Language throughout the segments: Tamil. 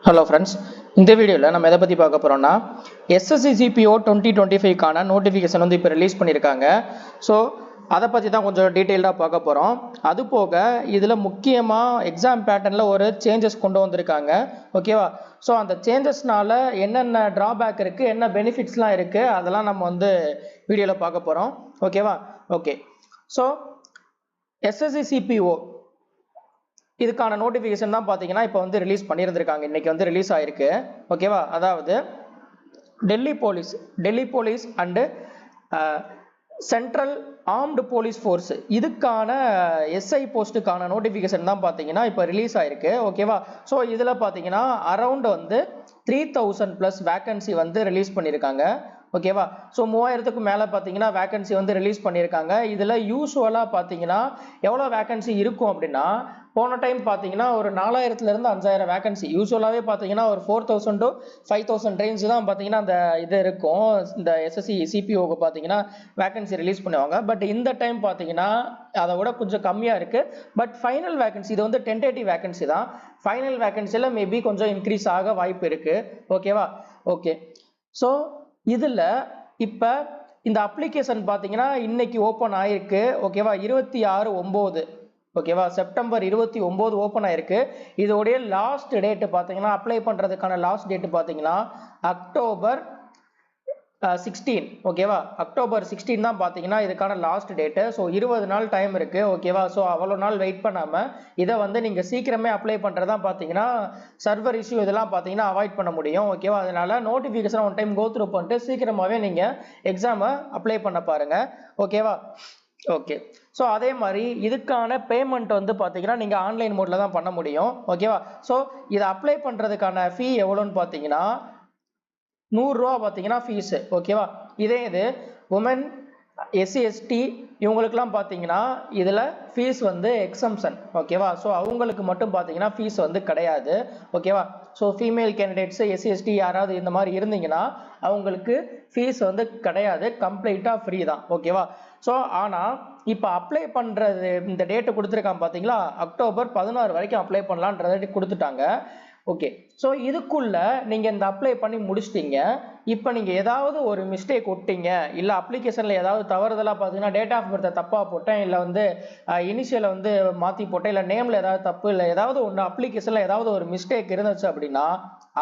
ஹலோ ஃப்ரெண்ட்ஸ், இந்த வீடியோவில் நம்ம எதை பற்றி பார்க்க போகிறோம்னா எஸ்எஸ்சி ஜிபிஓ 2025க்கான நோட்டிஃபிகேஷன் வந்து இப்போ ரிலீஸ் பண்ணியிருக்காங்க. ஸோ அதை பற்றி தான் கொஞ்சம் டீட்டெயில்டாக பார்க்க போகிறோம். அது போக இதில் முக்கியமாக எக்ஸாம் பேட்டர்னில் ஒரு சேஞ்சஸ் கொண்டு வந்திருக்காங்க. ஓகேவா? ஸோ அந்த சேஞ்சஸ்னால என்னென்ன ட்ராபேக் இருக்குது, என்ன பெனிஃபிட்ஸ்லாம் இருக்குது, அதெல்லாம் நம்ம வந்து வீடியோவில் பார்க்க போகிறோம். ஓகேவா? ஓகே. ஸோ எஸ்எஸ்சி சிபிஓ இதுக்கான நோட்டிஃபிகேஷன் தான் பார்த்தீங்கன்னா இப்போ வந்து ரிலீஸ் பண்ணியிருந்திருக்காங்க. இன்னைக்கு வந்து ரிலீஸ் ஆயிருக்கு. ஓகேவா? அதாவது Delhi police and central armed police force இதுக்கான எஸ்ஐ போஸ்ட்டுக்கான நோட்டிஃபிகேஷன் தான் பார்த்தீங்கன்னா இப்போ ரிலீஸ் ஆயிருக்கு. ஓகேவா? ஸோ இதில் பார்த்தீங்கன்னா அரௌண்ட் வந்து 3000+ வேக்கன்சி வந்து ரிலீஸ் பண்ணியிருக்காங்க. ஓகேவா? ஸோ 3000க்கு மேலே பார்த்தீங்கன்னா வேக்கன்சி வந்து ரிலீஸ் பண்ணியிருக்காங்க. இதில் யூஸ்வலாக பார்த்தீங்கன்னா எவ்வளோ வேக்கன்சி இருக்கும் அப்படின்னா, போன டைம் பார்த்தீங்கன்னா ஒரு 4000லேருந்து 5000 வேக்கன்சி, யூஸ்வலாகவே பார்த்தீங்கன்னா ஒரு 4000 to 5000 ரேஞ்ச் தான் பார்த்தீங்கன்னா அந்த இது இருக்கும். இந்த எஸ்எஸ்சி சிபிஓக்கு பார்த்தீங்கன்னா வேக்கன்சி ரிலீஸ் பண்ணுவாங்க. பட் இந்த டைம் பார்த்தீங்கன்னா அதை விட கொஞ்சம் கம்மியாக இருக்குது. பட் ஃபைனல் வேக்கன்சி இது வந்து டென்டேட்டிவ் வேக்கன்சி தான். ஃபைனல் வேக்கன்சியில் மேபி கொஞ்சம் இன்க்ரீஸ் ஆக வாய்ப்பு இருக்குது. ஓகேவா? ஓகே. ஸோ இதில் இப்போ இந்த அப்ளிகேஷன் பார்த்தீங்கன்னா இன்னைக்கு ஓப்பன் ஆயிருக்கு. ஓகேவா? 26/9. ஓகேவா? செப்டம்பர் 29 ஓப்பன் ஆயிருக்கு. இதோடைய லாஸ்ட் டேட்டு பார்த்தீங்கன்னா அப்ளை பண்ணுறதுக்கான லாஸ்ட் டேட்டு பார்த்தீங்கன்னா அக்டோபர் 16. ஓகேவா? அக்டோபர் 16 தான் பார்த்தீங்கன்னா இதுக்கான லாஸ்ட் டேட்டு. ஸோ 20 நாள் டைம் இருக்குது. ஓகேவா? ஸோ அவ்வளோ நாள் வெயிட் பண்ணாமல் இதை வந்து நீங்கள் சீக்கிரமே அப்ளை பண்ணுறதா பார்த்தீங்கன்னா சர்வர் இஷ்யூ இதெல்லாம் பார்த்தீங்கன்னா அவாய்ட் பண்ண முடியும். ஓகேவா? அதனால notification one time go through பண்ணிட்டு சீக்கிரமாகவே நீங்கள் எக்ஸாமை அப்ளை பண்ண பாருங்கள். ஓகேவா? ஓகே. ஸோ அதே மாதிரி இதுக்கான பேமெண்ட் வந்து பார்த்தீங்கன்னா நீங்கள் ஆன்லைன் மோடில் தான் பண்ண முடியும். ஓகேவா? ஸோ இதை அப்ளை பண்ணுறதுக்கான ஃபீ எவ்வளோன்னு பார்த்தீங்கன்னா 100 ரூபா பார்த்தீங்கன்னா ஃபீஸு. ஓகேவா? இதே இது உமன், எஸ்சி எஸ்டி இவங்களுக்குலாம் பார்த்தீங்கன்னா இதில் ஃபீஸ் வந்து எக்ஸம்ஷன். ஓகேவா? ஸோ அவங்களுக்கு மட்டும் பார்த்தீங்கன்னா ஃபீஸ் வந்து கிடையாது. ஓகேவா? So female candidates, SC ST யாராவது இந்த மாதிரி இருந்தீங்கன்னா அவங்களுக்கு ஃபீஸ் வந்து கிடையாது, கம்ப்ளீட்டாக ஃப்ரீ தான். ஓகேவா? ஸோ ஆனால் இப்போ அப்ளை பண்ணுறது இந்த டேட்டு கொடுத்துருக்கான் பார்த்தீங்களா, அக்டோபர் 16 வரைக்கும் அப்ளை பண்ணலான்றதை கொடுத்துட்டாங்க. ஓகே. ஸோ இதுக்குள்ள நீங்கள் இந்த அப்ளை பண்ணி முடிச்சிட்டீங்க. இப்போ நீங்கள் ஏதாவது ஒரு மிஸ்டேக் விட்டீங்க, இல்லை அப்ளிகேஷனில் ஏதாவது தவறுதலாக பார்த்தீங்கன்னா டேட் ஆஃப் பர்த்தை தப்பாக போட்டேன், இல்லை வந்து இனிஷியலை வந்து மாற்றி போட்டேன், இல்லை நேமில் ஏதாவது தப்பு, இல்லை ஏதாவது ஒன்று அப்ளிகேஷனில் ஏதாவது ஒரு மிஸ்டேக் இருந்துச்சு அப்படின்னா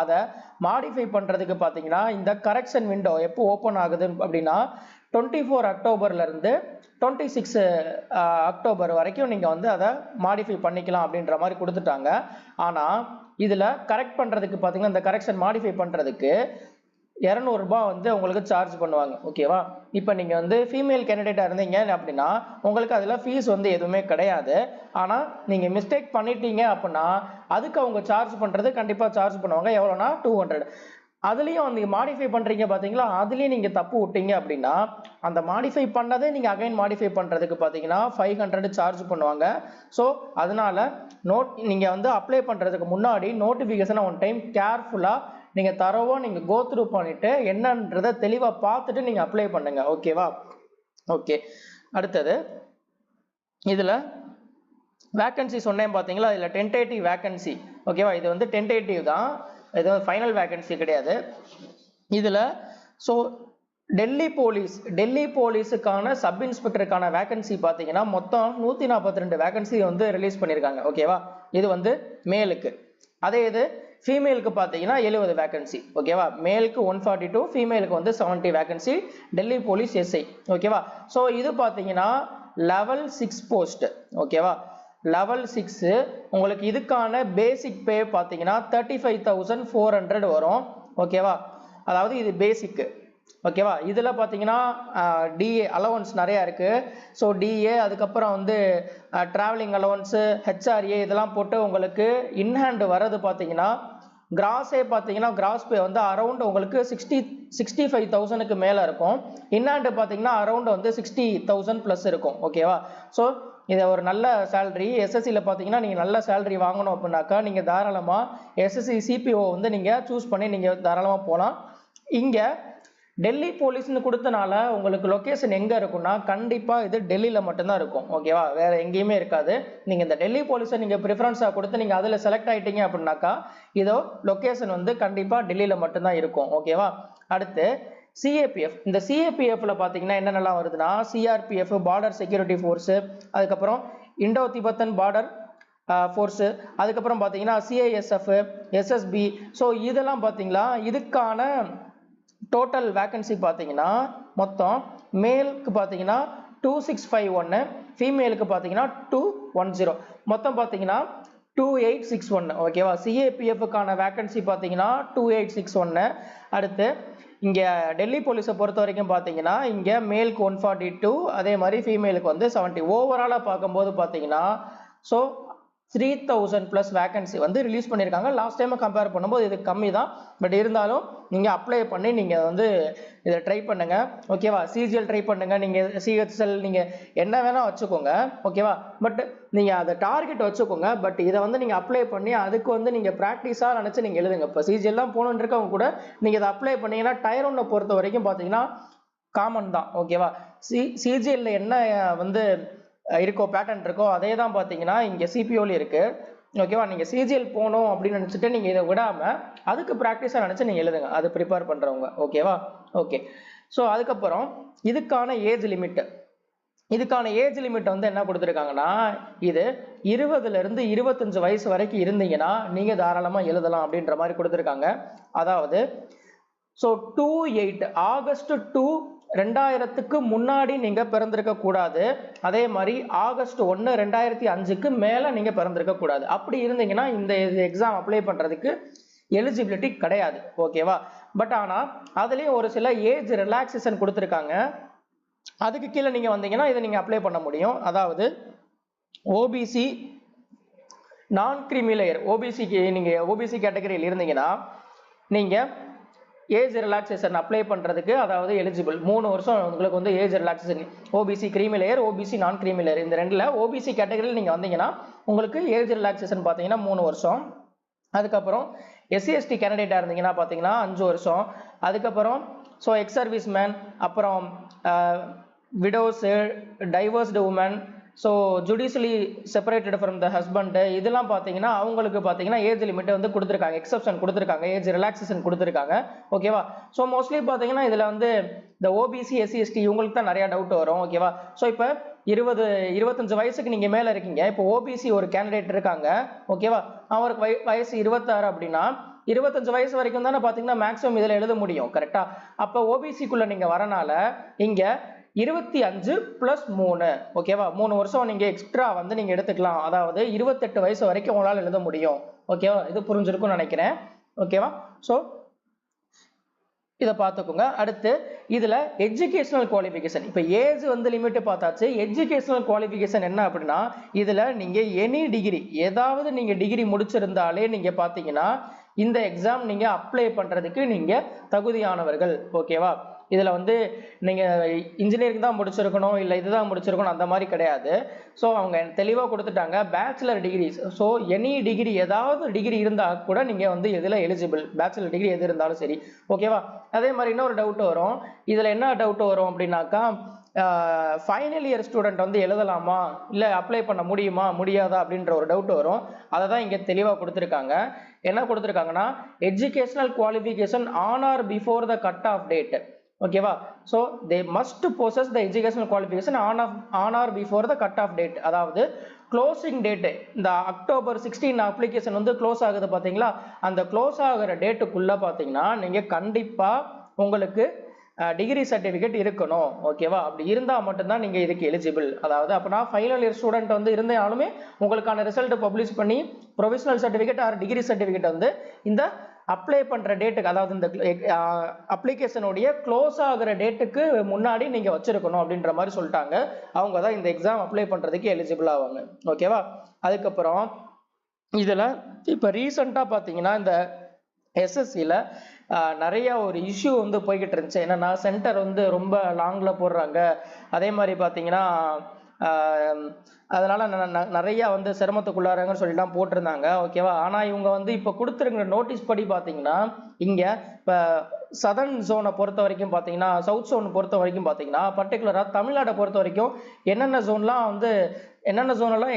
அதை மாடிஃபை பண்ணுறதுக்கு பார்த்தீங்கன்னா இந்த கரெக்ஷன் விண்டோ எப்போ ஓப்பன் ஆகுது அப்படின்னா 24 அக்டோபர்லேருந்து 26 அக்டோபர் வரைக்கும் நீங்கள் வந்து அதை மாடிஃபை பண்ணிக்கலாம் அப்படின்ற மாதிரி கொடுத்துட்டாங்க. ஆனால் இதில் கரெக்ட் பண்ணுறதுக்கு பார்த்தீங்கன்னா இந்த கரெக்ஷன் மாடிஃபை பண்ணுறதுக்கு 200 ரூபாய் வந்து உங்களுக்கு சார்ஜ் பண்ணுவாங்க. ஓகேவா? இப்போ நீங்கள் வந்து ஃபீமேல் கேண்டிடேட்டாக இருந்தீங்க அப்படின்னா உங்களுக்கு அதில் ஃபீஸ் வந்து எதுவுமே கிடையாது. ஆனால் நீங்கள் மிஸ்டேக் பண்ணிட்டீங்க அப்படின்னா அதுக்கு அவங்க சார்ஜ் பண்ணுறது கண்டிப்பாக சார்ஜ் பண்ணுவாங்க. எவ்வளோனா 200. அதுலேயும் வந்து மாடிஃபை பண்ணுறீங்க பார்த்தீங்களா, அதுலேயும் நீங்கள் தப்பு விட்டீங்க அப்படின்னா அந்த மாடிஃபை பண்ணதே நீங்கள் அகைன் மாடிஃபை பண்ணுறதுக்கு பார்த்தீங்கன்னா 500 சார்ஜ் பண்ணுவாங்க. ஸோ அதனால நீங்கள் வந்து அப்ளை பண்ணுறதுக்கு முன்னாடி நோட்டிஃபிகேஷனை ஒன் டைம் கேர்ஃபுல்லாக நீங்கள் தரவோ நீங்கள் கோ த்ரூ பண்ணிவிட்டு என்னன்றதை தெளிவாக பார்த்துட்டு நீங்கள் அப்ளை பண்ணுங்கள். ஓகேவா? ஓகே. அடுத்தது இதில் வேக்கன்சி சொன்னேன் பார்த்தீங்களா, இதில் டென்டேட்டிவ் வேக்கன்சி. ஓகேவா? இது வந்து டென்டேட்டிவ் தான், இது வந்து ஃபைனல் வேக்கன்சி கிடையாது. இதில் ஸோ டெல்லி போலீஸுக்கான சப் இன்ஸ்பெக்டருக்கான வேக்கன்சி பார்த்தீங்கன்னா மொத்தம் 142 வேக்கன்சி வந்து ரிலீஸ் பண்ணியிருக்காங்க. ஓகேவா? இது வந்து மேலுக்கு. அதே இது ஃபீமேலுக்கு பார்த்தீங்கன்னா 70 வேக்கன்சி. ஓகேவா? மேலுக்கு 142, ஃபீமேலுக்கு வந்து 70 வேக்கன்சி டெல்லி போலீஸ் எஸ்ஐ. ஓகேவா? ஸோ இது பார்த்தீங்கன்னா லெவல் 6 போஸ்ட். ஓகேவா? லெவல் 6 உங்களுக்கு இதுக்கான பேசிக் பே பார்த்தீங்கன்னா 35,400 வரும். ஓகேவா? அதாவது இது பேசிக்கு. ஓகேவா? இதில் பார்த்தீங்கன்னா டிஏ அலவன்ஸ் நிறையா இருக்குது. ஸோ டிஏ அதுக்கப்புறம் வந்து ட்ராவலிங் அலவன்ஸு, ஹெச்ஆர்ஏ இதெல்லாம் போட்டு உங்களுக்கு இன்ஹேண்டு வர்றது பார்த்தீங்கன்னா கிராஸே பார்த்தீங்கன்னா கிராஸ் பே வந்து அரௌண்ட் உங்களுக்கு 65,000க்கு மேலே இருக்கும். இன்ஹேண்டு பார்த்தீங்கன்னா அரௌண்ட் வந்து 60,000+ இருக்கும். ஓகேவா? ஸோ இதை ஒரு நல்ல சேலரி எஸ்எஸ்சியில் பார்த்தீங்கன்னா நீங்கள் நல்ல சேலரி வாங்கணும் அப்படின்னாக்கா நீங்கள் தாராளமாக எஸ்எஸ்சி சிபிஓ வந்து நீங்கள் சூஸ் பண்ணி நீங்கள் தாராளமாக போகலாம். இங்கே டெல்லி போலீஸ்னு கொடுத்தனால உங்களுக்கு லொகேஷன் எங்க இருக்கும்னா கண்டிப்பா இது டெல்லியில மட்டும்தான் இருக்கும். ஓகேவா, வேற எங்கேயுமே இருக்காது. நீங்க இந்த டெல்லி போலீஸை நீங்க ப்ரிஃபரன்ஸா கொடுத்து நீங்க அதுல செலக்ட் ஆயிட்டீங்க அப்படின்னாக்கா இதோ லொகேஷன் வந்து கண்டிப்பா டெல்லியில மட்டும்தான் இருக்கும். ஓகேவா. அடுத்து சிஏபிஎஃப். இந்த சிஏபிஎஃப்ல பாத்தீங்கன்னா என்னென்னலாம் வருதுன்னா சிஆர்பிஎஃப், பார்டர் செக்யூரிட்டி ஃபோர்ஸ், அதுக்கப்புறம் இண்டோ திபெத்தன் பார்டர் ஃபோர்ஸ், அதுக்கப்புறம் பாத்தீங்கன்னா சிஐஎஸ்எஃப், எஸ்எஸ்பி. ஸோ இதெல்லாம் பாத்தீங்களா இதுக்கான டோட்டல் வேகன்சி பார்த்தீங்கன்னா மொத்தம் மேலுக்கு பார்த்தீங்கன்னா 2651, ஃபீமேலுக்கு பார்த்தீங்கன்னா 210, மொத்தம் பார்த்தீங்கன்னா 2861. ஓகேவா. சிஏபிஎஃப்கான வேகன்சி பார்த்தீங்கன்னா 2861. அடுத்து இங்கே டெல்லி போலீஸை பொறுத்த வரைக்கும் பார்த்தீங்கன்னா இங்கே மேலுக்கு 142, அதே மாதிரி ஃபீமேலுக்கு வந்து 70. ஓவராலாக பார்க்கும்போது பார்த்தீங்கன்னா ஸோ 3000 ப்ளஸ் வேகன்சி வந்து ரிலீஸ் பண்ணியிருக்காங்க. லாஸ்ட் டைம் கம்பேர் பண்ணும்போது இது கம்மி தான். பட் இருந்தாலும் நீங்கள் அப்ளை பண்ணி நீங்கள் வந்து இதை ட்ரை பண்ணுங்க. ஓகேவா. சிஜிஎல் ட்ரை பண்ணுங்க, நீங்கள் சிஹெச்எல் நீங்கள் என்ன வேணால் வச்சுக்கோங்க. ஓகேவா. பட் நீங்கள் அதை டார்கெட் வச்சுக்கோங்க. பட் இதை வந்து நீங்கள் அப்ளை பண்ணி அதுக்கு வந்து நீங்கள் ப்ராக்டிஸாக நினச்சி நீங்கள் எழுதுங்க. இப்போ சிஜிஎல்லாம் போகணுன்னு இருக்கவங்க கூட நீங்கள் இதை அப்ளை பண்ணீங்கன்னா டயர் 1 பொறுத்த வரைக்கும் பார்த்தீங்கன்னா காமன் தான். ஓகேவா. சிஜிஎல்ல என்ன வந்து இருக்கோ பேட்டர்ன் இருக்கோ அதே தான் பார்த்தீங்கன்னா இங்கே சிபிஓல இருக்கு. ஓகேவா. நீங்கள் சிஜிஎல் போகணும் அப்படின்னு நினச்சிட்டு நீங்கள் இதை விடாமல் அதுக்கு ப்ராக்டிஸாக நினச்சி நீங்கள் எழுதுங்க, அது ப்ரிப்பேர் பண்ணுறவங்க. ஓகேவா. ஓகே. ஸோ அதுக்கப்புறம் இதுக்கான ஏஜ் லிமிட் வந்து என்ன கொடுத்துருக்காங்கன்னா இது 20லேருந்து 25 வயசு வரைக்கும் இருந்தீங்கன்னா நீங்கள் தாராளமாக எழுதலாம் அப்படின்ற மாதிரி கொடுத்துருக்காங்க. அதாவது ஸோ 28 ஆகஸ்ட் 2 2000க்கு முன்னாடி நீங்க பிறந்திருக்க கூடாது. அதே மாதிரி ஆகஸ்ட் 1 2005க்கு மேல நீங்க பிறந்திருக்க கூடாது. அப்படி இருந்தீங்கன்னா இந்த எக்ஸாம் அப்ளை பண்றதுக்கு எலிஜிபிலிட்டி கிடையாது. ஓகேவா. பட் ஆனா அதுலயும் ஒரு சில ஏஜ் ரிலாக்ஸேஷன் கொடுத்துருக்காங்க. அதுக்கு கீழே நீங்க வந்தீங்கன்னா இதை நீங்க அப்ளை பண்ண முடியும். அதாவது ஓபிசி நான் கிரீமி லேயர், ஓபிசிக்கு நீங்க ஓபிசி கேட்டகரியில் இருந்தீங்கன்னா நீங்க ஏஜ் ரிலாக்ஸேஷன் அப்ளை பண்றதுக்கு அதாவது எலிஜிபிள் 3 வருஷம் உங்களுக்கு வந்து age relaxation OBC creamy layer, OBC நான் கிரீமி லேயர், இந்த ரெண்டுல ஓபிசி கேட்டகரியில் நீங்க வந்தீங்கன்னா உங்களுக்கு ஏஜ் ரிலாக்ஸேஷன் பார்த்தீங்கன்னா 3 வருஷம். அதுக்கப்புறம் எஸ்சி எஸ்டி கேண்டிடேட்டா இருந்தீங்கன்னா பார்த்தீங்கன்னா 5 வருஷம். அதுக்கப்புறம் ஸோ எக்ஸ் சர்வீஸ் மேன், அப்புறம் widows, divorced woman, so judicially separated from the husband, இதெல்லாம் பார்த்தீங்கன்னா அவங்களுக்கு பார்த்தீங்கன்னா ஏஜ் லிமிட் வந்து கொடுத்துருக்காங்க, எக்ஸப்ஷன் கொடுத்துருக்காங்க, ஏஜ் ரிலாக்ஸேஷன் கொடுத்துருக்காங்க. ஓகேவா. ஸோ மோஸ்ட்லி பார்த்தீங்கன்னா இதில் வந்து இந்த ஓபிசி எஸ்சி எஸ்டி இவங்களுக்கு தான் நிறைய டவுட் வரும். ஓகேவா. ஸோ இப்போ 25 வயசுக்கு நீங்கள் மேலே இருக்கீங்க. இப்போ ஓபிசி ஒரு கேண்டிடேட் இருக்காங்க. ஓகேவா. அவருக்கு வயசு 26 அப்படின்னா 25 வயசு வரைக்கும் தானே பார்த்தீங்கன்னா மேக்ஸிமம் இதில் எழுத முடியும். கரெக்டா. அப்போ ஓபிசிக்குள்ள நீங்கள் வரனால இங்கே 25 + 3. ஓகேவா. 3 வருஷம் நீங்க எக்ஸ்ட்ரா வந்து நீங்க எடுத்துக்கலாம். அதாவது 28 வயசு வரைக்கும் உங்களால் எழுத முடியும். ஓகேவா. இது புரிஞ்சிருக்கும்னு நினைக்கிறேன். ஓகேவா. ஸோ இதை பார்த்துக்கோங்க. அடுத்து இதுல எஜுகேஷனல் குவாலிஃபிகேஷன், இப்போ ஏஜ் வந்து லிமிட் பார்த்தாச்சு. எஜுகேஷனல் குவாலிஃபிகேஷன் என்ன அப்படின்னா இதுல நீங்க எனி டிகிரி, ஏதாவது நீங்க டிகிரி முடிச்சிருந்தாலே நீங்க பாத்தீங்கன்னா இந்த எக்ஸாம் நீங்க அப்ளை பண்றதுக்கு நீங்க தகுதியானவர்கள். ஓகேவா. இதுல வந்து நீங்க இன்ஜினியரிங் தான் முடிச்சிருக்கணும் இல்லை இதுதான் முடிச்சிருக்கணும் அந்த மாதிரி கிடையாது. ஸோ அவங்க தெளிவாக கொடுத்துட்டாங்க bachelor degree. So any degree, ஏதாவது டிகிரி இருந்தால் கூட நீங்க வந்து இதுல எலிஜிபிள், பேச்சுலர் டிகிரி எது இருந்தாலும் சரி. ஓகேவா. அதே மாதிரி இன்னொரு டவுட் வரும். இதுல என்ன டவுட் வரும் அப்படின்னாக்கா ஃபைனல் இயர் ஸ்டூடெண்ட் வந்து எழுதலாமா இல்லை அப்ளை பண்ண முடியுமா முடியாதா அப்படின்ற ஒரு டவுட் வரும். அதை தான் இங்கே தெளிவாக கொடுத்துருக்காங்க. என்ன கொடுத்துருக்காங்கன்னா educational qualification on or before the cut off date. ஓகேவா. So they must possess the educational qualification on or before the cut off date. அதாவது க்ளோசிங் டேட்டு, இந்த அக்டோபர் 16 அப்ளிகேஷன் வந்து க்ளோஸ் ஆகுது பார்த்தீங்களா, அந்த க்ளோஸ் ஆகிற டேட்டுக்குள்ளே பார்த்தீங்கன்னா நீங்கள் கண்டிப்பாக உங்களுக்கு டிகிரி சர்டிஃபிகேட் இருக்கணும். ஓகேவா. அப்படி இருந்தால் மட்டும்தான் நீங்கள் இதுக்கு எலிஜிபிள். அதாவது அப்படின்னா ஃபைனல் இயர் ஸ்டூடெண்ட் வந்து இருந்தாலுமே உங்களுக்கான ரிசல்ட் பப்ளிஷ் பண்ணி provisional certificate or degree certificate வந்து இந்த அப்ளை பண்ற டேட்டுக்கு, அதாவது இந்த அப்ளிகேஷனுடைய க்ளோஸ் ஆகிற டேட்டுக்கு முன்னாடி நீங்க வச்சிருக்கணும் அப்படின்ற மாதிரி சொல்லிட்டாங்க. அவங்க தான் இந்த எக்ஸாம் அப்ளை பண்றதுக்கு எலிஜிபிள் ஆவாங்க. ஓகேவா. அதுக்கப்புறம் இதுல இப்ப ரீசெண்டா பாத்தீங்கன்னா இந்த எஸ்எஸ்சியில் நிறைய ஒரு இஷ்யூ வந்து போய்கிட்டு இருந்துச்சு. என்னன்னா சென்டர் வந்து ரொம்ப லாங்கில் போடுறாங்க. அதே மாதிரி பார்த்தீங்கன்னா அதனால நிறைய வந்து சிரமத்துக்குள்ளாரங்கன்னு சொல்லிலாம் போட்டிருந்தாங்க. ஓகேவா. ஆனா இவங்க வந்து இப்ப கொடுத்துருக்கிற நோட்டீஸ் படி பாத்தீங்கன்னா இங்க இப்ப சதர்ன் ஜோனை பொறுத்த வரைக்கும் பாத்தீங்கன்னா, சவுத் ஜோன் பொறுத்த வரைக்கும் பாத்தீங்கன்னா, பர்டிகுலரா தமிழ்நாட்டை பொறுத்த வரைக்கும் என்னென்ன ஜோன்லாம்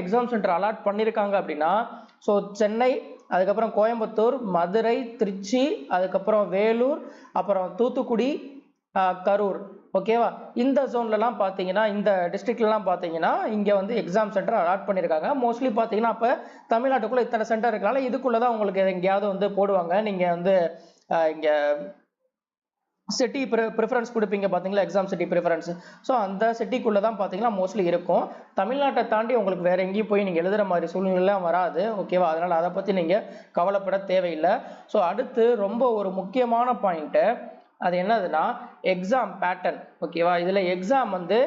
எக்ஸாம் சென்டர் அலாட் பண்ணிருக்காங்க அப்படின்னா, ஸோ சென்னை, அதுக்கப்புறம் கோயம்புத்தூர், மதுரை, திருச்சி, அதுக்கப்புறம் வேலூர், அப்புறம் தூத்துக்குடி, கரூர். ஓகேவா. இந்த ஜோன்லலாம் பார்த்தீங்கன்னா, இந்த டிஸ்ட்ரிக்ட்லாம் பார்த்தீங்கன்னா இங்கே வந்து எக்ஸாம் சென்டர் அலாட் பண்ணியிருக்காங்க. மோஸ்ட்லி பார்த்தீங்கன்னா அப்போ தமிழ்நாட்டுக்குள்ளே இத்தனை சென்டர் இருக்கனால இதுக்குள்ளே தான் உங்களுக்கு எங்கேயாவது வந்து போடுவாங்க. நீங்கள் வந்து இங்கே சிட்டி ப்ரிஃபரன்ஸ் கொடுப்பீங்க பார்த்தீங்களா, எக்ஸாம் சிட்டி ப்ரிஃபரன்ஸ். ஸோ அந்த சிட்டிக்குள்ளே தான் பார்த்தீங்கன்னா மோஸ்ட்லி இருக்கும். தமிழ்நாட்டை தாண்டி உங்களுக்கு வேறு எங்கேயும் போய் நீங்கள் எழுதுகிற மாதிரி சூழ்நிலைலாம் வராது. ஓகேவா. அதனால் அதை பற்றி நீங்கள் கவலைப்பட தேவையில்லை. ஸோ அடுத்து ரொம்ப ஒரு முக்கியமான பாயிண்ட்டு அது என்னதுன்னா எக்ஸாம் பேட்டர்ன். ஓகேவா. இதில் எக்ஸாம் வந்து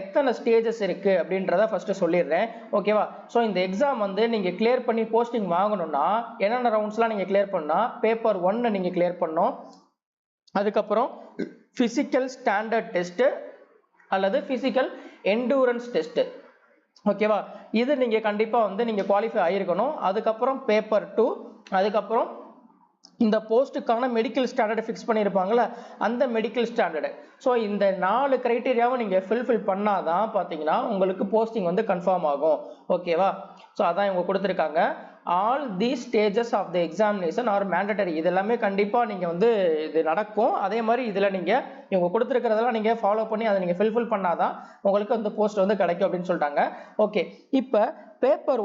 எத்தனை ஸ்டேஜஸ் இருக்கு அப்படின்றத ஃபர்ஸ்ட் சொல்லிடுறேன். ஓகேவா. ஸோ இந்த எக்ஸாம் வந்து நீங்க கிளியர் பண்ணி போஸ்டிங் வாங்கணும்னா என்னென்ன ரவுண்ட்ஸ்லாம் நீங்க கிளியர் பண்ணா, பேப்பர் 1 நீங்க கிளியர் பண்ணணும். அதுக்கப்புறம் பிசிக்கல் ஸ்டாண்டர்ட் டெஸ்ட் அல்லது பிசிக்கல் எண்டூரன்ஸ் டெஸ்ட். ஓகேவா. இது நீங்க கண்டிப்பா வந்து நீங்க குவாலிஃபை ஆயிருக்கணும். அதுக்கப்புறம் பேப்பர் 2, அதுக்கப்புறம் இந்த போஸ்ட்டுக்கான மெடிக்கல் ஸ்டாண்டர்ட் ஃபிக்ஸ் பண்ணியிருப்பாங்கல்ல, அந்த மெடிக்கல் ஸ்டாண்டர்டு. ஸோ இந்த 4 கிரைட்டீரியாவை நீங்கள் ஃபில்ஃபில் பண்ணாதான் பார்த்தீங்கன்னா உங்களுக்கு போஸ்டிங் வந்து கன்ஃபார்ம் ஆகும். ஓகேவா. ஸோ அதான் இவங்க கொடுத்துருக்காங்க. All the stages of the examination are mandatory. இது எல்லாமே கண்டிப்பாக நீங்கள் வந்து இது நடக்கும். அதே மாதிரி இதில் நீங்கள் இவங்க கொடுத்துருக்கிறதெல்லாம் நீங்கள் ஃபாலோ பண்ணி அதை நீங்கள் ஃபில்ஃபில் பண்ணாதான் உங்களுக்கு அந்த போஸ்ட் வந்து கிடைக்கும் அப்படின்னு சொல்லிட்டாங்க. ஓகே. இப்போ பேப்பர்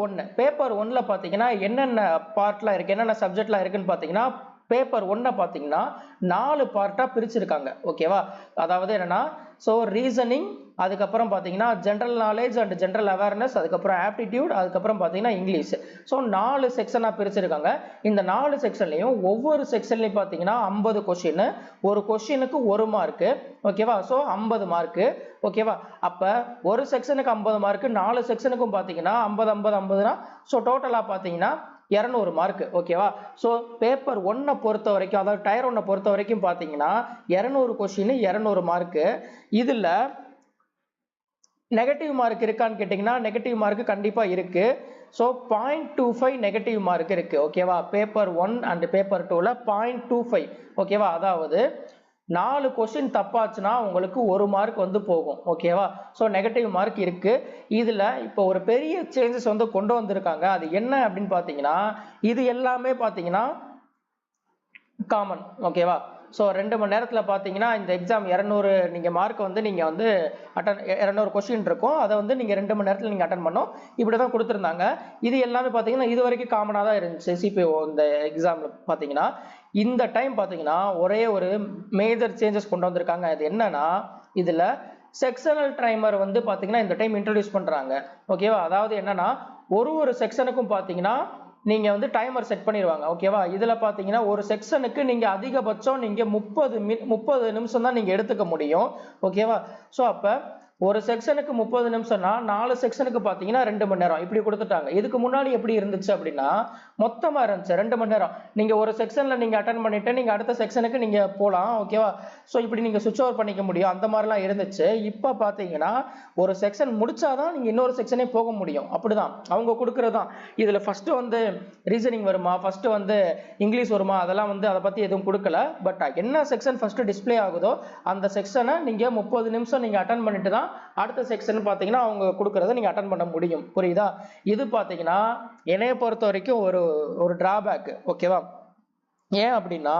1ல பார்த்தீங்கன்னா என்னென்ன பார்ட்லாம் இருக்குது, என்னென்ன சப்ஜெக்ட்லாம் இருக்குன்னு பார்த்தீங்கன்னா, பேப்பர் 1 பார்த்தீங்கன்னா 4 பார்ட்டாக பிரிச்சிருக்காங்க. ஓகேவா. அதாவது என்னன்னா, ஸோ ரீசனிங், அதுக்கப்புறம் பார்த்தீங்கன்னா general knowledge and general awareness, அதுக்கப்புறம் ஆப்டிடியூட், அதுக்கப்புறம் பார்த்தீங்கன்னா இங்கிலீஷ். ஸோ 4 செக்ஷனாக பிரிச்சிருக்காங்க. இந்த 4 செக்ஷன்லையும் ஒவ்வொரு செக்ஷன்லையும் பார்த்தீங்கன்னா 50 கொஸ்டின், ஒரு கொஸ்டினுக்கு 1 மார்க்கு. ஓகேவா. So 50 mark. ஓகேவா. அப்போ ஒரு செக்ஷனுக்கு 50 மார்க்கு, 4 செக்ஷனுக்கும் பார்த்தீங்கன்னா 50 50 50னா ஸோ டோட்டலாக பார்த்தீங்கன்னா 200 மார்க். ஓகேவா. ஸோ பேப்பர் 1 பொறுத்த வரைக்கும், அதாவது டயர் 1 பொறுத்த வரைக்கும் பார்த்தீங்கன்னா 200 கொஸ்டின் 200 மார்க்கு. இதில் நெகட்டிவ் மார்க் இருக்கான்னு கேட்டிங்கன்னா நெகட்டிவ் மார்க் கண்டிப்பாக இருக்கு. ஸோ 0.25 நெகட்டிவ் மார்க் இருக்கு. ஓகேவா. பேப்பர் 1 அண்ட் பேப்பர் 2ல 0.25. ஓகேவா. அதாவது 4 கொஸ்டின் தப்பாச்சுன்னா உங்களுக்கு 1 மார்க் வந்து போகும். ஓகேவா. ஸோ நெகட்டிவ் மார்க் இருக்கு. இதுல இப்போ ஒரு பெரிய சேஞ்சஸ் வந்து கொண்டு வந்திருக்காங்க. அது என்ன அப்படின்னு பார்த்தீங்கன்னா, இது எல்லாமே பார்த்தீங்கன்னா காமன். ஓகேவா. ஸோ 2 மணி நேரத்தில் பார்த்தீங்கன்னா இந்த எக்ஸாம் 200 நீங்கள் மார்க் வந்து நீங்கள் வந்து 200 கொஸ்டின் இருக்கும். அதை வந்து நீங்கள் 2 மணி நேரத்தில் நீங்கள் அட்டன் பண்ணோம். இப்படி தான் கொடுத்துருந்தாங்க. இது எல்லாமே பார்த்தீங்கன்னா இது வரைக்கும் காமனாக தான் இருந்துச்சு. சிபிஓ இந்த எக்ஸாமில் பார்த்தீங்கன்னா இந்த டைம் பார்த்தீங்கன்னா ஒரே ஒரு மேஜர் சேஞ்சஸ் கொண்டு வந்திருக்காங்க. அது என்னன்னா, இதில் செக்ஷனல் டைமர் வந்து பார்த்தீங்கன்னா இந்த டைம் இன்ட்ரடியூஸ் பண்ணுறாங்க. ஓகேவா. அதாவது என்னன்னா, ஒரு செக்ஷனுக்கும் பார்த்தீங்கன்னா நீங்கள் வந்து டைமர் செட் பண்ணிடுவாங்க. ஓகேவா. இதில் பார்த்தீங்கன்னா ஒரு செக்ஷனுக்கு நீங்கள் அதிகபட்சம் நீங்கள் 30 நிமிஷம் தான் நீங்கள் எடுத்துக்க முடியும். ஓகேவா. ஸோ அப்போ ஒரு செக்ஷனுக்கு 30 நிமிஷம்னா 4 செக்ஷனுக்கு பார்த்தீங்கன்னா 2 மணி நேரம் இப்படி கொடுத்துட்டாங்க. இதுக்கு முன்னாடி எப்படி இருந்துச்சு அப்படின்னா மொத்தமாக இருந்துச்சு 2 மணி நேரம். நீங்கள் ஒரு செக்ஷனில் நீங்கள் அட்டன் பண்ணிட்டு நீங்கள் அடுத்த செக்ஷனுக்கு நீங்கள் போகலாம். ஓகேவா. ஸோ இப்படி நீங்கள் சுவிட்ச் ஓவர் பண்ணிக்க முடியும். அந்த மாதிரிலாம் இருந்துச்சு. இப்போ பார்த்தீங்கன்னா ஒரு செக்ஷன் முடிச்சாதான் நீங்கள் இன்னொரு செக்ஷனே போக முடியும். அப்படிதான் அவங்க கொடுக்குறது தான். இதில் ஃபர்ஸ்ட் வந்து ரீசனிங் வருமா, ஃபர்ஸ்ட் வந்து இங்கிலீஷ் வருமா, அதெல்லாம் வந்து அதை பற்றி எதுவும் கொடுக்கல. பட் என்ன செக்ஷன் ஃபர்ஸ்ட் டிஸ்பிளே ஆகுதோ அந்த செக்ஷனை நீங்கள் 30 நிமிஷம் நீங்கள் அட்டன் பண்ணிட்டு தான் அடுத்த செக்ஷன் பார்த்தீங்கன்னா அவங்க கொடுக்கறத நீங்க அட்டன் பண்ண முடியும். புரியுதா. இது பார்த்தீங்கன்னா என்னைய பொறுத்த வரைக்கும் ஒரு டிராபேக். ஓகேவா. ஏன் அப்படின்னா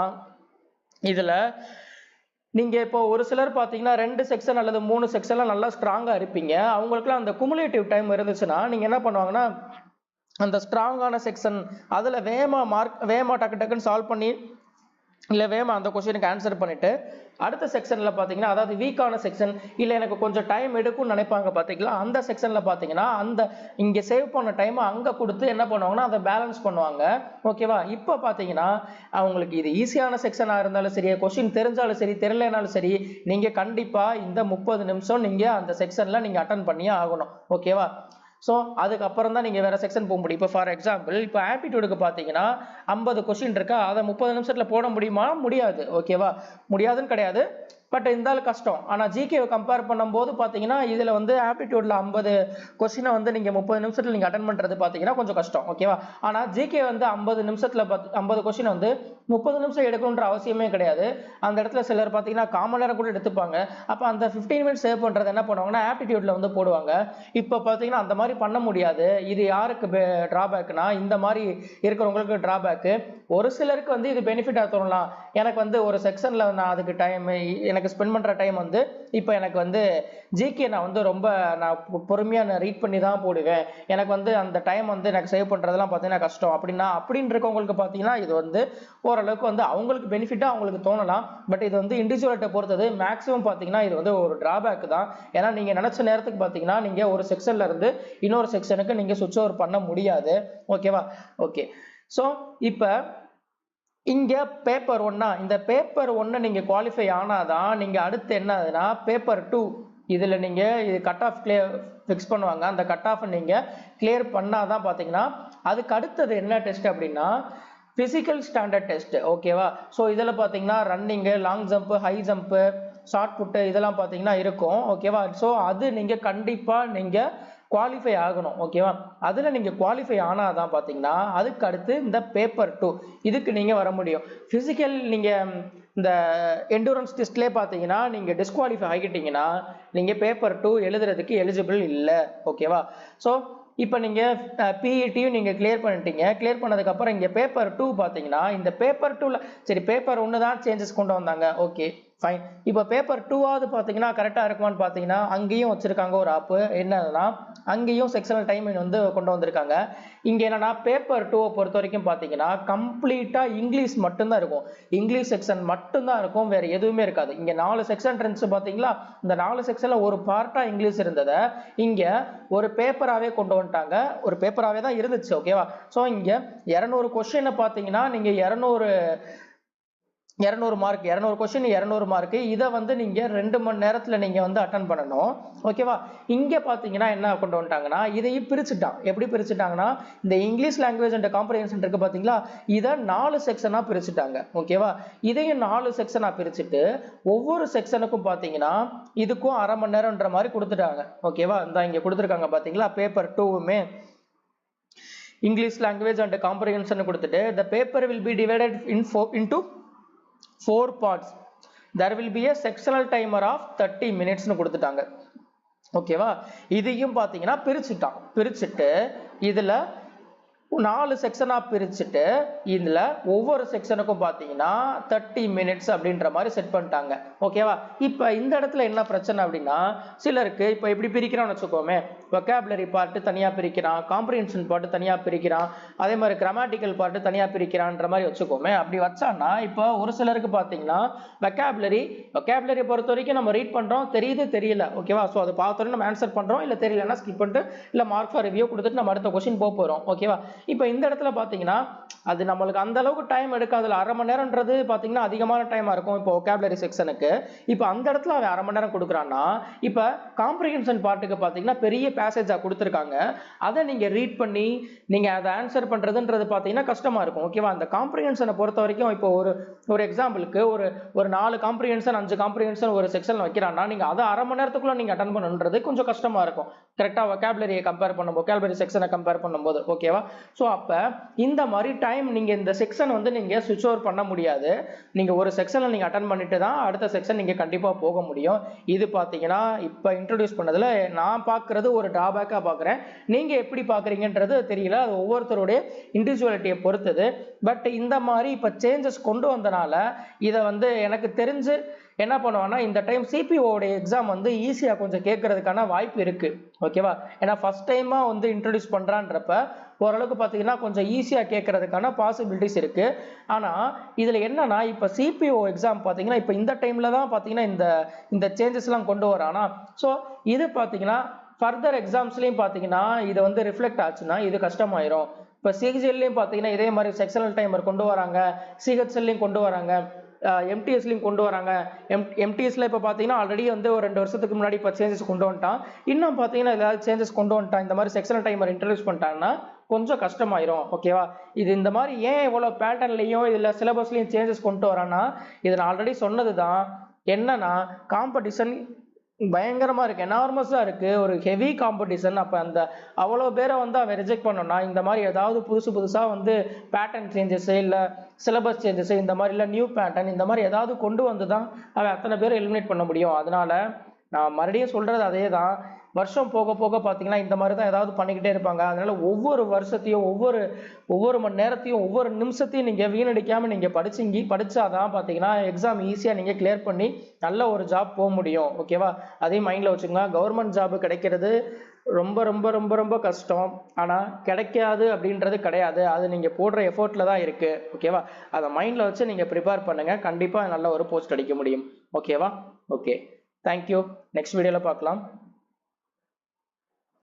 இதுல நீங்க இப்போ ஒரு சிலர் பார்த்தீங்கன்னா 2 செக்ஷன் அல்லது 3 செக்ஷன்லாம் நல்லா ஸ்ட்ராங்கா இருப்பீங்க. அவங்களுக்குலாம் அந்த குமுலேட்டிவ் டைம் இருந்துச்சுன்னா நீங்க என்ன பண்ணுவாங்கன்னா அந்த ஸ்ட்ராங்கான செக்ஷன் அதுல வேகமா டக்குன்னு சால்வ் பண்ணி இல்லை வேமா அந்த கொஸ்டினுக்கு ஆன்சர் பண்ணிட்டு அடுத்த செக்ஷன்ல பார்த்தீங்கன்னா, அதாவது வீக்கான செக்ஷன் இல்லை எனக்கு கொஞ்சம் டைம் எடுக்கும்னு நினைப்பாங்க பார்த்தீங்களா, அந்த செக்ஷன்ல பார்த்தீங்கன்னா அந்த இங்கே சேவ் பண்ண டைமை அங்கே கொடுத்து என்ன பண்ணுவாங்கன்னா அதை பேலன்ஸ் பண்ணுவாங்க. ஓகேவா. இப்போ பார்த்தீங்கன்னா அவங்களுக்கு இது ஈஸியான செக்ஷனாக இருந்தாலும் சரி, கொஸ்டின் தெரிஞ்சாலும் சரி தெரியலனாலும் சரி, நீங்கள் கண்டிப்பாக இந்த 30 நிமிஷம் நீங்கள் அந்த செக்ஷனில் நீங்கள் அட்டன் பண்ணியே ஆகணும். ஓகேவா. ஸோ அதுக்கப்புறம் தான் நீங்கள் வேறு செக்ஷன் போக முடியும். இப்போ ஃபார் எக்ஸாம்பிள் இப்போ ஆப்டிடியூடுக்கு பார்த்தீங்கன்னா 50 கொஸ்டின் இருக்கா, அதை 30 நிமிஷத்தில் போட முடியுமா, முடியாது. ஓகேவா. முடியாதுன்னு கிடையாது, பட் இருந்தாலும் கஷ்டம். ஆனால் ஜிகேவை கம்பேர் பண்ணும்போது பார்த்தீங்கன்னா இதில் வந்து ஆப்டிடியூட்ல 50 கொஸ்டினை வந்து நீங்கள் 30 நிமிஷத்தில் நீங்கள் அட்டன் பண்ணுறது பார்த்தீங்கன்னா கொஞ்சம் கஷ்டம். ஓகேவா? ஆனால் ஜிகே வந்து 50 நிமிஷத்தில் 50 கொஸ்டின் வந்து 30 நிமிஷம் எடுக்கணுன்ற அவசியமே கிடையாது. அந்த இடத்துல சிலர் பார்த்தீங்கன்னா காமன் நேரம் கூட எடுத்துப்பாங்க. அப்போ அந்த 15 மினிட்ஸ் சேவ் பண்ணுறது என்ன பண்ணுவாங்கன்னா ஆப்டிடியூட்ல வந்து போடுவாங்க. இப்போ பார்த்தீங்கன்னா அந்த மாதிரி பண்ண முடியாது. இது யாருக்கு டிராபேக்னா இந்த மாதிரி இருக்கிறவங்களுக்கு டிராபேக்கு. ஒரு சிலருக்கு வந்து இது பெனிஃபிட்டாக தோணலாம். எனக்கு வந்து ஒரு செக்ஷனில் நான் அதுக்கு டைம் எனக்கு ஸ்பெண்ட் பண்ணுற டைம் வந்து இப்போ எனக்கு வந்து ஜிகே நான் வந்து ரொம்ப நான் பொறுமையாக நான் ரீட் பண்ணி தான் போடுவேன். எனக்கு வந்து அந்த டைம் வந்து எனக்கு சேவ் பண்ணுறதுலாம் பார்த்தீங்கன்னா கஷ்டம் அப்படின்னு இருக்கவங்களுக்கு பார்த்தீங்கன்னா இது வந்து ஓரளவுக்கு வந்து அவங்களுக்கு பெனிஃபிட்டாக அவங்களுக்கு தோணலாம். பட் இது வந்து இண்டிவிஜுவல்கிட்ட பொறுத்தது. மேக்ஸிமம் பார்த்தீங்கன்னா இது வந்து ஒரு டிராபேக் தான். ஏன்னா நீங்கள் நினச்ச நேரத்துக்கு பார்த்தீங்கன்னா நீங்கள் ஒரு செக்ஷன்ல இருந்து இன்னொரு செக்ஷனுக்கு நீங்கள் சுவிட்ச் ஓவர் பண்ண முடியாது. ஓகேவா? ஓகே. ஸோ இப்போ இங்க பேப்பர் 1 இந்த பேப்பர் 1 நீங்க குவாலிஃபை ஆனாதான் நீங்க அடுத்து என்னதுன்னா பேப்பர் 2 இதுல நீங்க இது கட் ஆஃப் ஃபிக்ஸ் பண்ணுவாங்க. அந்த கட் ஆஃப் நீங்க கிளியர் பண்ணாதான் பாத்தீங்கன்னா அதுக்கு அடுத்தது என்ன டெஸ்ட் அப்படின்னா பிசிக்கல் ஸ்டாண்டர்ட் டெஸ்ட். ஓகேவா? ஸோ இதில் பார்த்தீங்கன்னா running, long jump, high jump, short புட்டு இதெல்லாம் பார்த்தீங்கன்னா இருக்கும். ஓகேவா? ஸோ அது நீங்கள் கண்டிப்பாக நீங்கள் குவாலிஃபை ஆகணும். ஓகேவா? அதில் நீங்கள் குவாலிஃபை ஆனால் தான் பார்த்தீங்கன்னா அதுக்கு அடுத்து இந்த பேப்பர் 2 இதுக்கு நீங்கள் வர முடியும். ஃபிசிக்கல் நீங்கள் இந்த எண்டூரன்ஸ் டெஸ்ட்லேயே பார்த்தீங்கன்னா நீங்கள் டிஸ்குவாலிஃபை ஆகிட்டீங்கன்னா நீங்கள் பேப்பர் 2 எழுதுறதுக்கு எலிஜிபிள் இல்லை. ஓகேவா? ஸோ இப்போ நீங்கள் பிஇடியும் நீங்கள் கிளியர் பண்ணிட்டீங்க. கிளியர் பண்ணதுக்கப்புறம் இங்கே பேப்பர் 2 பார்த்தீங்கன்னா இந்த பேப்பர் 2ல் சரி பேப்பர் 1 தான் சேஞ்சஸ் கொண்டு வந்தாங்க. Okay fine. இப்போ பேப்பர் 2ஆவது பார்த்தீங்கன்னா கரெக்டாக இருக்குமான்னு பார்த்தீங்கன்னா அங்கேயும் வச்சுருக்காங்க ஒரு ஆப்பு. என்னன்னா அங்கேயும் செக்ஷனல் டைமிங் வந்து கொண்டு வந்திருக்காங்க. இங்கே என்னன்னா பேப்பர் 2 பொறுத்த வரைக்கும் பார்த்தீங்கன்னா கம்ப்ளீட்டாக இங்கிலீஷ் மட்டும்தான் இருக்கும். இங்கிலீஷ் செக்ஷன் மட்டும்தான் இருக்கும், வேறு எதுவுமே இருக்காது. இங்கே 4 செக்ஷன் இருந்துச்சு பார்த்தீங்களா? இந்த 4 செக்ஷனில் ஒரு பார்ட்டாக இங்கிலீஷ் இருந்ததை இங்கே ஒரு பேப்பராகவே கொண்டு வந்துட்டாங்க. ஒரு பேப்பராகவே தான் இருந்துச்சு. ஓகேவா? ஸோ இங்கே 200 கொஸ்டினை பார்த்தீங்கன்னா நீங்கள் 200 மார்க் 200 கொஸ்டின் 200 மார்க். இதை வந்து நீங்கள் 2 மணி நேரத்தில் நீங்கள் வந்து அட்டன் பண்ணணும். ஓகேவா? இங்கே பார்த்தீங்கன்னா என்ன கொண்டு வந்துட்டாங்கன்னா இதையும் பிரிச்சுட்டான். எப்படி பிரிச்சுட்டாங்கன்னா இந்த இங்கிலீஷ் லாங்குவேஜ் அண்ட் காம்ப்ரிஹென்ஷன் இருக்கு பார்த்தீங்களா? இதை 4 செக்ஷனாக பிரிச்சுட்டாங்க. ஓகேவா? இதையும் 4 செக்ஷனாக பிரிச்சுட்டு ஒவ்வொரு செக்ஷனுக்கும் பார்த்தீங்கன்னா இதுக்கும் அரை மணி நேரம்ன்ற மாதிரி கொடுத்துட்டாங்க. ஓகேவா? இந்த இங்கே கொடுத்துருக்காங்க பார்த்தீங்களா? பேப்பர் 2மே இங்கிலீஷ் லாங்குவேஜ் அண்ட் காம்ப்ரிஹென்ஷன் கொடுத்துட்டு the paper will be divided into 4 parts. There will be a sectional timer of 30 minutes னு கொடுத்துட்டாங்க. ஓகேவா? இதையும் பார்த்தீங்கன்னா பிரிச்சுட்டு இதுல 4 செக்ஷனாக பிரிச்சுட்டு இதில் ஒவ்வொரு செக்ஷனுக்கும் பார்த்தீங்கன்னா 30 மினிட்ஸ் அப்படின்ற மாதிரி செட் பண்ணிட்டாங்க. ஓகேவா? இப்போ இந்த இடத்துல என்ன பிரச்சனை அப்படின்னா சிலருக்கு இப்போ எப்படி பிரிக்கிறான்னு வச்சுக்கோமே, வொக்காபுலரி பார்ட்டு தனியாக பிரிக்கிறான், காம்ப்ரிஹென்ஷன் பார்ட்டு தனியாக பிரிக்கிறான், அதே மாதிரி கிராமட்டிக்கல் பார்ட்டு தனியாக பிரிக்கிறான்ற மாதிரி வச்சுக்கோமே. அப்படி வச்சான்னா இப்போ ஒரு சிலருக்கு பார்த்தீங்கன்னா வொக்காபுலரி பொறுத்த வரைக்கும் நம்ம ரீட் பண்ணுறோம், தெரியுது தெரியல. ஓகேவா? ஸோ அதை பார்த்தோன்னே நம்ம ஆன்சர் பண்ணுறோம், இல்லை தெரியலன்னா ஸ்கிப் பண்ணிட்டு இல்லை மார்க் ஃபார் ரிவ்யூ கொடுத்துட்டு நம்ம அடுத்த கொஸ்டின் போகிறோம். ஓகேவா? இப்போ இந்த இடத்துல பார்த்தீங்கன்னா அது நம்மளுக்கு அந்த அளவுக்கு டைம் எடுக்காதுல. அரை மணி நேரம்ன்றது பார்த்தீங்கன்னா அதிகமான டைமாக இருக்கும் இப்போ வொக்காபுலரி செக்ஷனுக்கு. இப்போ அந்த இடத்துல அவன் அரை மணி நேரம் கொடுக்குறான்னா இப்போ காம்ப்ரிஹென்ஷன் பார்ட்டுக்கு பார்த்தீங்கன்னா பெரிய பேசேஜாக கொடுத்துருக்காங்க. அதை நீங்கள் ரீட் பண்ணி நீங்கள் அதை ஆன்சர் பண்ணுறதுன்றது பார்த்தீங்கன்னா கஷ்டமாக இருக்கும். ஓகேவா? அந்த காம்ப்ரிஹென்ஷனை பொறுத்த வரைக்கும் இப்போ ஒரு எக்ஸாம்பிளுக்கு ஒரு 4 காம்ப்ரிஹென்ஷன் 5 காம்ப்ரிஹென்ஷன் ஒரு செக்ஷன் வைக்கிறான்னா நீங்கள் அதை அரை மணி நேரத்துக்குள்ள நீங்கள் அட்டன் பண்ணுன்றது கொஞ்சம் கஷ்டமாக இருக்கும். கரெக்டாக வொக்காபுலரியை கம்பேர் பண்ணும்போது, வொக்காபுலரி செக்ஷனை கம்பேர் பண்ணும்போது. ஓகேவா? ஸோ அப்போ இந்த மாதிரி டைம் நீங்கள் இந்த செக்ஷன் வந்து நீங்கள் சுவிட்ச் ஓவர் பண்ண முடியாது. நீங்கள் ஒரு செக்ஷனில் நீங்கள் அட்டன் பண்ணிட்டு தான் அடுத்த செக்ஷன் நீங்கள் கண்டிப்பாக போக முடியும். இது பார்த்தீங்கன்னா இப்போ இன்ட்ரடியூஸ் பண்ணதில் நான் பார்க்குறது ஒரு டிராபேக்காக பார்க்குறேன். நீங்கள் எப்படி பார்க்குறீங்கன்றது தெரியல, அது ஒவ்வொருத்தருடைய இண்டிவிஜுவாலிட்டியை பொறுத்தது. பட் இந்த மாதிரி இப்போ சேஞ்சஸ் கொண்டு வந்தனால இதை வந்து எனக்கு தெரிஞ்சு என்ன பண்ணுவான்னா இந்த டைம் சிபிஓடைய எக்ஸாம் வந்து ஈஸியாக கொஞ்சம் கேட்கறதுக்கான வாய்ப்பு இருக்குது. ஓகேவா? ஏன்னா ஃபர்ஸ்ட் டைமாக வந்து இன்ட்ரடியூஸ் பண்ணுறான்றப்ப ஓரளவுக்கு பார்த்தீங்கன்னா கொஞ்சம் ஈஸியாக கேட்கறதுக்கான பாசிபிலிட்டிஸ் இருக்குது. ஆனால் இதில் என்னன்னா இப்போ சிபிஓ எக்ஸாம் பார்த்தீங்கன்னா இப்போ இந்த டைமில் தான் பார்த்தீங்கன்னா இந்த சேஞ்சஸ்லாம் கொண்டு வரானா. ஸோ இது பார்த்தீங்கன்னா ஃபர்தர் எக்ஸாம்ஸ்லையும் பார்த்தீங்கன்னா இது வந்து ரிஃப்ளெக்ட் ஆச்சுன்னா இது கஷ்டமாயிரும். இப்போ சிஹெச்எல்லையும் பார்த்தீங்கன்னா இதே மாதிரி செக்ஷனல் டைமர் கொண்டு வராங்க, சிஹெச்எல்லையும் கொண்டு வராங்க, எம்டிஎஸ்லையும் கொண்டு வராங்க. எம்டிஎஸ்ல இப்போ பார்த்தீங்கன்னா ஆல்ரெடி வந்து ஒரு 2 வருஷத்துக்கு முன்னாடி இப்போ சேஞ்சஸ் கொண்டு வந்துட்டான். இன்னும் பார்த்தீங்கன்னா ஏதாவது சேஞ்சஸ் கொண்டு வந்துட்டான், இந்த மாதிரி செக்ஷனல் டைமர் இன்ட்ரடியூஸ் பண்ணிட்டாங்கன்னா கொஞ்சம் கஷ்டமாயிரும். ஓகேவா? இது இந்த மாதிரி ஏன் இவ்வளோ பேட்டர்ன்லையும் இதில் சிலபஸ்லையும் சேஞ்சஸ் கொண்டு வரான்னா இது நான் ஆல்ரெடி சொன்னது தான். என்னன்னா காம்படிஷன் பயங்கரமா இருக்கு, எனார்மஸா இருக்கு, ஒரு ஹெவி காம்படிஷன். அப்ப அந்த அவ்வளோ பேரை வந்து அவன் ரிஜெக்ட் பண்ணோம்னா இந்த மாதிரி ஏதாவது புதுசா வந்து பேட்டர்ன் சேஞ்சஸ் இல்ல சிலபஸ் சேஞ்சஸ் இந்த மாதிரி இல்ல நியூ பேட்டர்ன் இந்த மாதிரி ஏதாவது கொண்டு வந்து தான் அவன் அத்தனை பேரை எலிமினேட் பண்ண முடியும். அதனால நான் மறுபடியும் சொல்றது அதே தான், வருஷம் போக போக பார்த்தீங்கன்னா இந்த மாதிரி தான் ஏதாவது பண்ணிக்கிட்டே இருப்பாங்க. அதனால ஒவ்வொரு வருஷத்தையும் ஒவ்வொரு மணி நேரத்தையும் ஒவ்வொரு நிமிஷத்தையும் நீங்க வீணடிக்காம நீங்க படிச்சாதான் பார்த்தீங்கன்னா எக்ஸாம் ஈஸியா நீங்க கிளியர் பண்ணி நல்ல ஒரு ஜாப் போக முடியும். ஓகேவா? அதையும் மைண்ட்ல வச்சுக்கோங்க. கவர்மெண்ட் ஜாப் கிடைக்கிறது ரொம்ப ரொம்ப ரொம்ப ரொம்ப கஷ்டம். ஆனா கிடைக்காது அப்படின்றது கிடையாது, அது நீங்க போடுற எஃபோர்ட்ல தான் இருக்கு. ஓகேவா? அதை மைண்ட்ல வச்சு நீங்க ப்ரிப்பேர் பண்ணுங்க, கண்டிப்பா நல்ல ஒரு போஸ்ட் அடிக்க முடியும். ஓகேவா? Okay, thank you. நெக்ஸ்ட் வீடியோல பார்க்கலாம்.